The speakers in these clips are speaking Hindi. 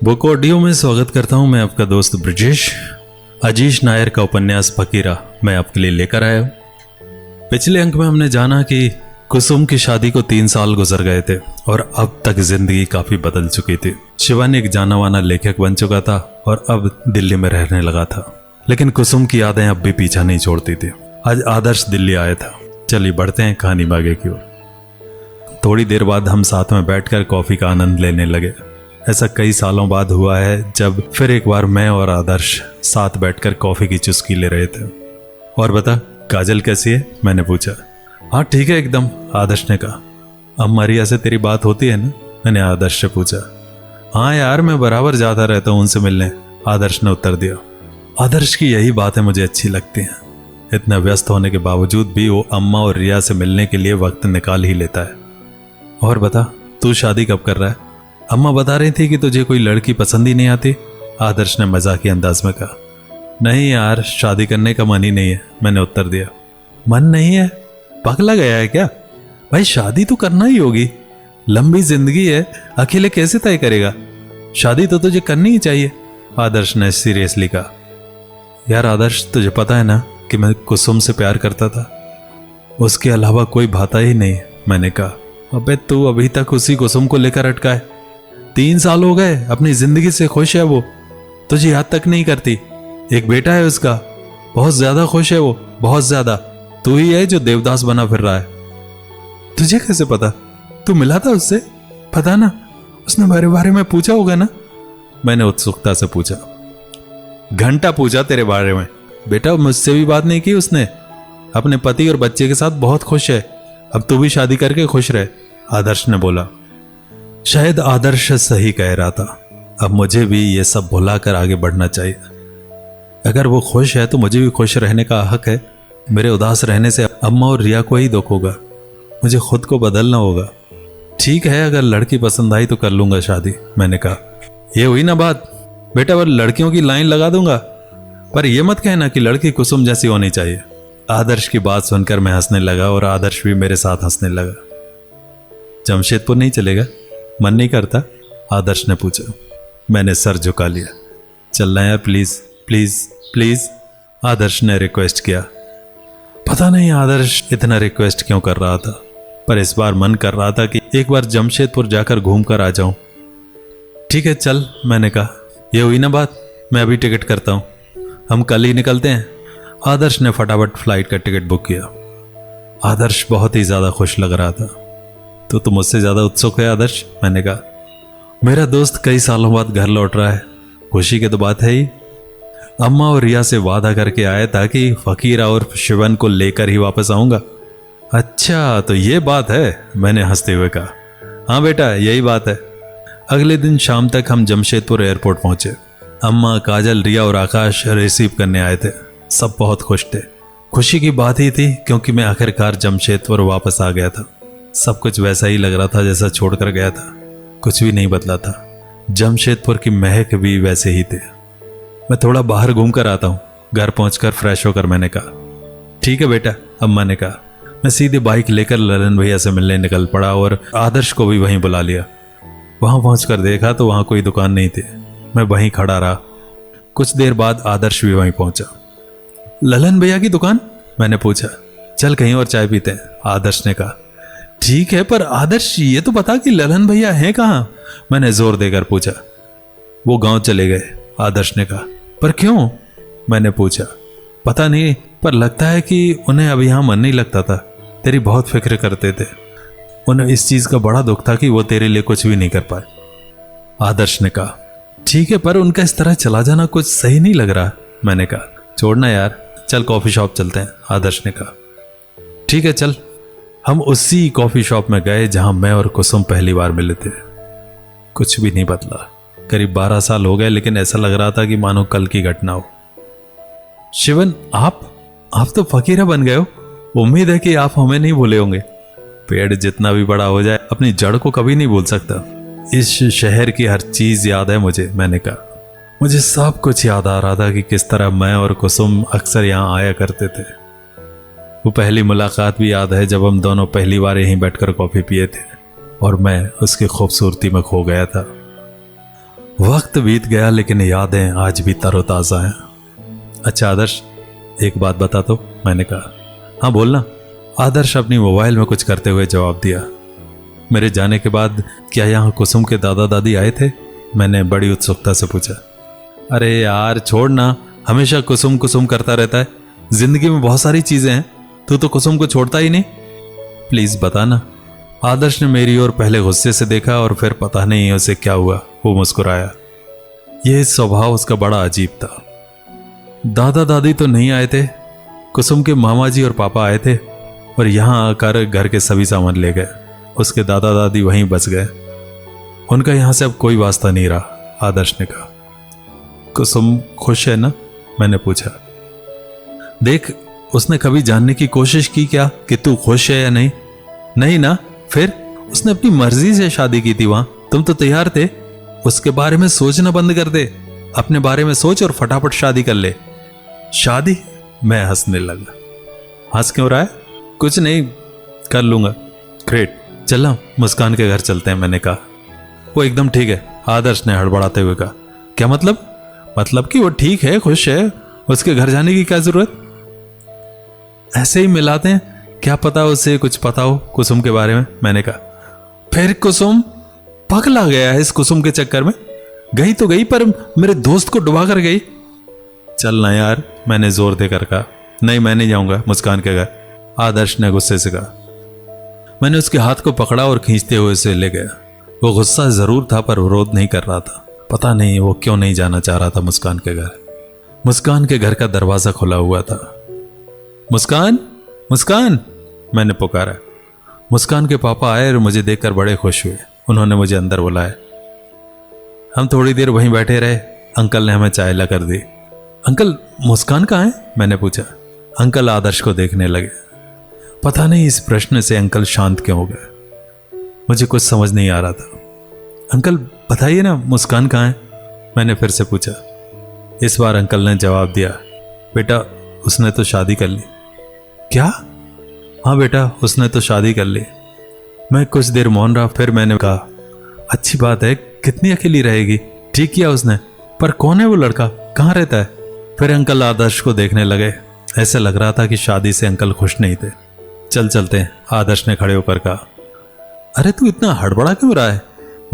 बुक ऑडियो में स्वागत करता हूं मैं आपका दोस्त ब्रिजेश। अजीश नायर का उपन्यास फकीरा मैं आपके लिए लेकर आया हूं। पिछले अंक में हमने जाना कि कुसुम की शादी को 3 साल गुजर गए थे और अब तक जिंदगी काफी बदल चुकी थी। शिवन एक जाना माना लेखक बन चुका था और अब दिल्ली में रहने लगा था, लेकिन कुसुम की यादें अब भी पीछा नहीं छोड़ती थी। आज आदर्श दिल्ली आया था। चलिए बढ़ते हैं कहानी आगे की ओर। थोड़ी देर बाद हम साथ में बैठकर कॉफी का आनंद लेने लगे। ऐसा कई सालों बाद हुआ है जब फिर एक बार मैं और आदर्श साथ बैठकर कॉफी की चुस्की ले रहे थे। और बता काजल कैसी है, मैंने पूछा। हाँ ठीक है एकदम, आदर्श ने कहा। अब मारिया से तेरी बात होती है ना, मैंने आदर्श से पूछा। हाँ यार, मैं बराबर जाता रहता हूँ उनसे मिलने, आदर्श ने उत्तर दिया। आदर्श की यही बातें मुझे अच्छी लगती हैं। इतना व्यस्त होने के बावजूद भी वो अम्मा और रिया से मिलने के लिए वक्त निकाल ही लेता है। और बता तू शादी कब कर रहा है? अम्मा बता रही थी कि तुझे कोई लड़की पसंद ही नहीं आती, आदर्श ने मजाकी अंदाज में कहा। नहीं यार, शादी करने का मन ही नहीं है, मैंने उत्तर दिया। मन नहीं है? पगला गया है क्या? भाई शादी तो करना ही होगी, लंबी जिंदगी है, अकेले कैसे तय करेगा? शादी तो तुझे करनी ही चाहिए, आदर्श ने सीरियसली कहा। यार आदर्श, तुझे पता है ना कि मैं कुसुम से प्यार करता था, उसके अलावा कोई भाता ही नहीं, मैंने कहा। अबे तू अभी तक उसी कुसुम को लेकर अटका है। 3 साल हो गए, अपनी जिंदगी से खुश है वो, तुझे याद तक नहीं करती। एक बेटा है उसका, बहुत ज्यादा खुश है वो, बहुत ज्यादा। तू ही है जो देवदास बना फिर रहा है। तुझे कैसे पता? तू मिला था उससे? पता ना, उसने मेरे बारे में पूछा होगा ना, मैंने उत्सुकता से पूछा। घंटा पूछा तेरे बारे में बेटा, मुझसे भी बात नहीं की उसने। अपने पति और बच्चे के साथ बहुत खुश है। अब तू भी शादी करके खुश रहे, आदर्श ने बोला। शायद आदर्श सही कह रहा था। अब मुझे भी ये सब भुलाकर आगे बढ़ना चाहिए। अगर वो खुश है तो मुझे भी खुश रहने का हक है। मेरे उदास रहने से अम्मा और रिया को ही दुख होगा, मुझे खुद को बदलना होगा। ठीक है, अगर लड़की पसंद आई तो कर लूंगा शादी, मैंने कहा। ये हुई ना बात बेटा, वो लड़कियों की लाइन लगा दूंगा, पर यह मत कहना कि लड़की कुसुम जैसी होनी चाहिए। आदर्श की बात सुनकर मैं हंसने लगा और आदर्श भी मेरे साथ हंसने लगा। जमशेदपुर नहीं चलेगा? मन नहीं करता? आदर्श ने पूछा। मैंने सर झुका लिया। चलना यार प्लीज प्लीज प्लीज, आदर्श ने रिक्वेस्ट किया। पता नहीं आदर्श इतना रिक्वेस्ट क्यों कर रहा था, पर इस बार मन कर रहा था कि एक बार जमशेदपुर जाकर घूम कर आ जाऊं। ठीक है चल, मैंने कहा। ये हुई ना बात, मैं अभी टिकट करता हूं, हम कल ही निकलते हैं। आदर्श ने फटाफट फ्लाइट का टिकट बुक किया। आदर्श बहुत ही ज्यादा खुश लग रहा था। तो तुम मुझसे ज्यादा उत्सुक है आदर्श, मैंने कहा। मेरा दोस्त कई सालों बाद घर लौट रहा है, खुशी की तो बात है ही। अम्मा और रिया से वादा करके आया था कि फकीरा और शिवन को लेकर ही वापस आऊंगा। अच्छा तो ये बात है, मैंने हंसते हुए कहा। हाँ बेटा यही बात है। अगले दिन शाम तक हम जमशेदपुर एयरपोर्ट पहुंचे। अम्मा, काजल, रिया और आकाश रिसीव करने आए थे। सब बहुत खुश थे। खुशी की बात ही थी क्योंकि मैं आखिरकार जमशेदपुर वापस आ गया था। सब कुछ वैसा ही लग रहा था जैसा छोड़कर गया था, कुछ भी नहीं बदला था। जमशेदपुर की महक भी वैसे ही थे। मैं थोड़ा बाहर घूम कर आता हूँ, घर पहुंचकर फ्रेश होकर मैंने कहा। ठीक है बेटा, अम्मा ने कहा। मैं सीधे बाइक लेकर ललन भैया से मिलने निकल पड़ा और आदर्श को भी वहीं बुला लिया। वहां पहुंचकर देखा तो वहां कोई दुकान नहीं थी। मैं वहीं खड़ा रहा। कुछ देर बाद आदर्श भी वहीं पहुंचा। ललन भैया की दुकान, मैंने पूछा। चल कहीं और चाय पीते हैं, आदर्श ने कहा। ठीक है, पर आदर्श ये तो बता कि ललन भैया हैं कहाँ, मैंने जोर देकर पूछा। वो गांव चले गए, आदर्श ने कहा। पर क्यों, मैंने पूछा। पता नहीं, पर लगता है कि उन्हें अब यहां मन नहीं लगता था। तेरी बहुत फिक्र करते थे। उन्हें इस चीज का बड़ा दुख था कि वो तेरे लिए कुछ भी नहीं कर पाए, आदर्श ने कहा। ठीक है, पर उनका इस तरह चला जाना कुछ सही नहीं लग रहा, मैंने कहा। छोड़ना यार, चल कॉफी शॉप चलते हैं, आदर्श ने कहा। ठीक है चल। हम उसी कॉफी शॉप में गए जहां मैं और कुसुम पहली बार मिले थे। कुछ भी नहीं बदला। करीब 12 साल हो गए, लेकिन ऐसा लग रहा था कि मानो कल की घटना हो। शिवन, आप तो फकीरा बन गए हो। उम्मीद है कि आप हमें नहीं भूले होंगे। पेड़ जितना भी बड़ा हो जाए अपनी जड़ को कभी नहीं भूल सकता। इस शहर की हर चीज याद है मुझे, मैंने कहा। मुझे सब कुछ याद आ रहा था कि किस तरह मैं और कुसुम अक्सर यहाँ आया करते थे। वो पहली मुलाकात भी याद है जब हम दोनों पहली बार यहीं बैठकर कॉफी पिए थे और मैं उसकी खूबसूरती में खो गया था। वक्त बीत गया लेकिन यादें आज भी तरोताज़ा हैं। अच्छा आदर्श, एक बात बता दो, मैंने कहा। हाँ बोलना। आदर्श अपनी मोबाइल में कुछ करते हुए जवाब दिया। मेरे जाने के बाद क्या यहाँ कुसुम के दादा दादी आए थे? मैंने बड़ी उत्सुकता से पूछा। अरे यार छोड़ ना, हमेशा कुसुम कुसुम करता रहता है। जिंदगी में बहुत सारी चीजें हैं, तू तो कुसुम को छोड़ता ही नहीं। प्लीज बताना। आदर्श ने मेरी ओर पहले गुस्से से देखा और फिर पता नहीं उसे क्या हुआ, वो मुस्कुराया। यह स्वभाव उसका बड़ा अजीब था। दादा दादी तो नहीं आए थे, कुसुम के मामा जी और पापा आए थे और यहाँ आकर घर के सभी सामान ले गए। उसके दादा दादी वहीं बच गए, उनका यहाँ से अब कोई वास्ता नहीं रहा। आदर्श ने कहा। कुसुम खुश है ना? मैंने पूछा। देख, उसने कभी जानने की कोशिश की क्या कि तू खुश है या नहीं? नहीं ना, फिर उसने अपनी मर्जी से शादी की थी। वहां तुम तो तैयार थे। उसके बारे में सोचना बंद कर दे, अपने बारे में सोच और फटाफट शादी कर ले। शादी? मैं हंसने लगा। हंस क्यों रहा है? कुछ नहीं, कर लूंगा। ग्रेट, चलो मुस्कान के घर चलते हैं, मैंने कहा। वो एकदम ठीक है, आदर्श ने हड़बड़ाते हुए कहा। क्या मतलब? मतलब कि वो ठीक है, खुश है, उसके घर जाने की क्या जरूरत? ऐसे ही मिलाते हैं, क्या पता उसे कुछ पता हो कुसुम के बारे में, मैंने कहा। फिर कुसुम? पगला गया है इस कुसुम के चक्कर में। गई तो गई, पर मेरे दोस्त को डुबा कर गई। चल ना यार, मैंने जोर देकर कहा। नहीं, मैं नहीं जाऊंगा मुस्कान के घर, आदर्श ने गुस्से से कहा। मैंने उसके हाथ को पकड़ा और खींचते हुए उसे ले गया। वो गुस्सा जरूर था पर विरोध नहीं कर रहा था। पता नहीं वो क्यों नहीं जाना चाह रहा था मुस्कान के घर। मुस्कान के घर का दरवाजा खुला हुआ था। मुस्कान, मुस्कान, मैंने पुकारा। मुस्कान के पापा आए और मुझे देखकर बड़े खुश हुए। उन्होंने मुझे अंदर बुलाया। हम थोड़ी देर वहीं बैठे रहे। अंकल ने हमें चाय ला कर दी। अंकल, मुस्कान कहाँ है? मैंने पूछा। अंकल आदर्श को देखने लगे। पता नहीं इस प्रश्न से अंकल शांत क्यों हो गए, मुझे कुछ समझ नहीं आ रहा था। अंकल बताइए ना, मुस्कान कहाँ है? मैंने फिर से पूछा। इस बार अंकल ने जवाब दिया। बेटा, उसने तो शादी कर ली। क्या? हाँ बेटा, उसने तो शादी कर ली। मैं कुछ देर मौन रहा, फिर मैंने कहा, अच्छी बात है, कितनी अकेली रहेगी, ठीक किया उसने। पर कौन है वो लड़का, कहाँ रहता है? फिर अंकल आदर्श को देखने लगे। ऐसे लग रहा था कि शादी से अंकल खुश नहीं थे। चल चलते हैं, आदर्श ने खड़े होकर कहा। अरे तू इतना हड़बड़ा क्यों रहा है?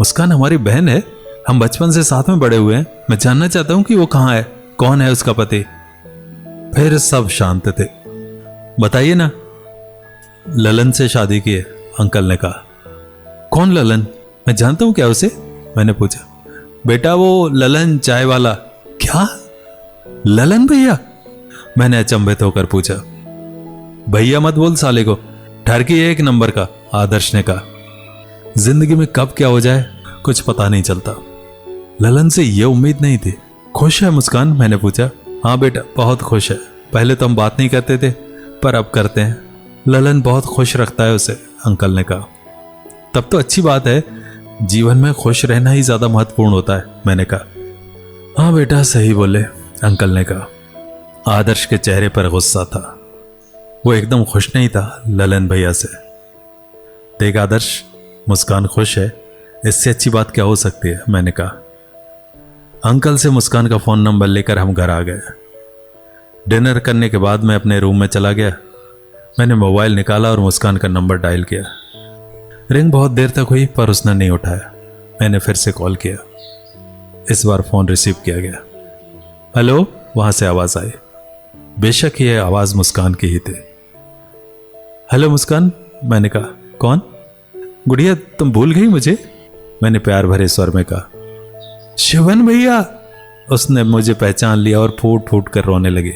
मुस्कान हमारी बहन है, हम बचपन से साथ में बड़े हुए हैं। मैं जानना चाहता हूं कि वो कहाँ है, कौन है उसका पति। फिर सब शांत थे। बताइए ना। ललन से शादी की है, अंकल ने कहा। कौन ललन? मैं जानता हूं क्या उसे? मैंने पूछा। बेटा वो ललन चाय वाला। क्या? ललन भैया? मैंने अचंभित होकर पूछा। भैया मत बोल साले को, ठरकी है एक नंबर का, आदर्श ने कहा। जिंदगी में कब क्या हो जाए कुछ पता नहीं चलता। ललन से यह उम्मीद नहीं थी। खुश है मुस्कान? मैंने पूछा। हाँ बेटा, बहुत खुश है। पहले तो हम बात नहीं करते थे, पर अब करते हैं। ललन बहुत खुश रखता है उसे, अंकल ने कहा। तब तो अच्छी बात है, जीवन में खुश रहना ही ज्यादा महत्वपूर्ण होता है, मैंने कहा। हाँ बेटा, सही बोले, अंकल ने कहा। आदर्श के चेहरे पर गुस्सा था। वो एकदम खुश नहीं था ललन भैया से। देख आदर्श, मुस्कान खुश है, इससे अच्छी बात क्या हो सकती है, मैंने कहा। अंकल से मुस्कान का फोन नंबर लेकर हम घर आ गए। डिनर करने के बाद मैं अपने रूम में चला गया। मैंने मोबाइल निकाला और मुस्कान का नंबर डायल किया। रिंग बहुत देर तक हुई पर उसने नहीं उठाया। मैंने फिर से कॉल किया। इस बार फोन रिसीव किया गया। हेलो, वहां से आवाज आई। बेशक ये आवाज मुस्कान की ही थी। हेलो मुस्कान, मैंने कहा। कौन? गुड़िया, तुम भूल गई मुझे? मैंने प्यार भरे स्वर में कहा। शिवन भैया! उसने मुझे पहचान लिया और फूट फूट कर रोने लगी।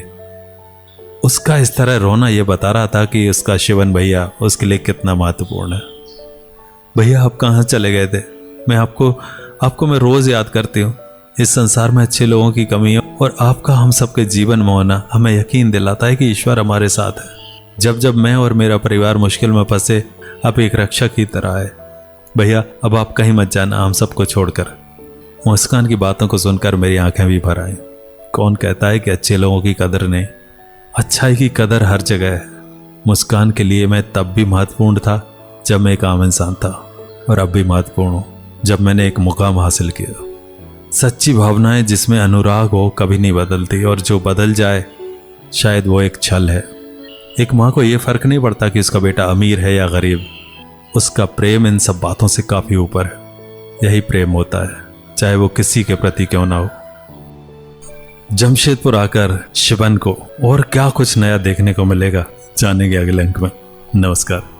उसका इस तरह रोना यह बता रहा था कि उसका शिवन भैया उसके लिए कितना महत्वपूर्ण है। भैया आप कहाँ चले गए थे? मैं आपको मैं रोज याद करती हूँ। इस संसार में अच्छे लोगों की कमी है और आपका हम सबके जीवन में होना हमें यकीन दिलाता है कि ईश्वर हमारे साथ है। जब जब मैं और मेरा परिवार मुश्किल में फंसे, आप एक रक्षक की तरह है। भैया अब आप कहीं मत जाना हम सबको छोड़कर। मुस्कान की बातों को सुनकर मेरी आंखें भी भर आई। कौन कहता है कि अच्छे लोगों की कदर नहीं? अच्छाई की कदर हर जगह है। मुस्कान के लिए मैं तब भी महत्वपूर्ण था जब मैं एक आम इंसान था, और अब भी महत्वपूर्ण हूं जब मैंने एक मुकाम हासिल किया। सच्ची भावनाएं जिसमें अनुराग हो कभी नहीं बदलती, और जो बदल जाए शायद वो एक छल है। एक माँ को ये फर्क नहीं पड़ता कि उसका बेटा अमीर है या गरीब, उसका प्रेम इन सब बातों से काफी ऊपर है। यही प्रेम होता है, चाहे वो किसी के प्रति क्यों ना हो। जमशेदपुर आकर शिवन को और क्या कुछ नया देखने को मिलेगा, जानेंगे अगले अंक में। नमस्कार।